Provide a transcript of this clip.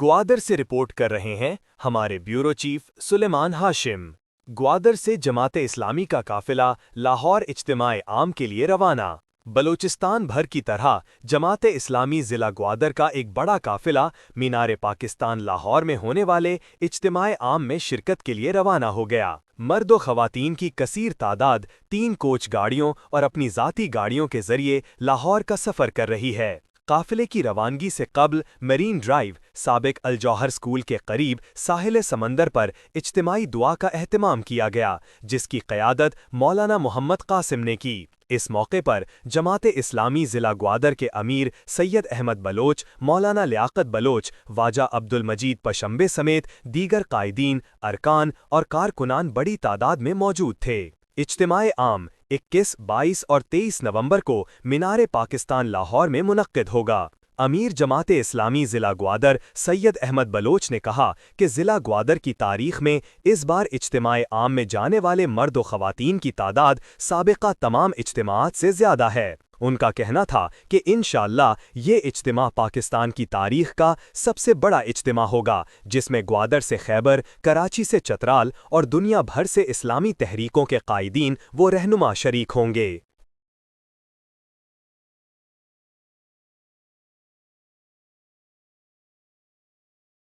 ग्वादर से रिपोर्ट कर रहे हैं हमारे ब्यूरो चीफ सुलेमान हाशिम। ग्वादर से जमाते इस्लामी का काफिला लाहौर इज्तिमाए आम के लिए रवाना। बलूचिस्तान भर की तरह जमाते इस्लामी ज़िला ग्वादर का एक बड़ा काफिला मीनार पाकिस्तान लाहौर में होने वाले इज्तिमाए आम में शिरकत के लिए रवाना हो गया। मर्द व ख़वातीन की कसीर तादाद 3 कोच गाड़ियों और अपनी ज़ाती गाड़ियों के ज़रिए लाहौर का सफ़र कर रही है। काफिले की रवानगी से कबल मरीन ड्राइव साबिक अल जौहर स्कूल के करीब साहिल समंदर पर इज्तिमाई दुआ का एहतमाम किया गया, जिसकी क़यादत मौलाना मोहम्मद कासिम ने की। इस मौके पर जमाते इस्लामी ज़िला ग्वादर के अमीर सैयद अहमद बलोच, मौलाना लियाकत बलोच, ख्वाजा अब्दुल मजीद पशंबे समेत दीगर कायदीन, अरकान और कारकुनान बड़ी तादाद में मौजूद थे। इज्तिमाए आम 21, 22 और 23 नवंबर को मीनार पाकिस्तान लाहौर में मुनक्किद होगा। अमीर जमाते इस्लामी ज़िला ग्वादर सैयद अहमद बलोच ने कहा कि ज़िला ग्वादर की तारीख़ में इस बार इज्तिमाए आम में जाने वाले मर्द व ख़वातीन की तादाद साबिक़ा तमाम इज्तिमाआत से ज़्यादा है। उनका कहना था कि इंशाअल्लाह ये इज्तिमा पाकिस्तान की तारीख़ का सबसे बड़ा इज्तिमा होगा, जिसमें ग्वादर से खैबर, कराची से चतराल और दुनिया भर से इस्लामी तहरीकों के कायदीन व रहनुमा शरीक होंगे।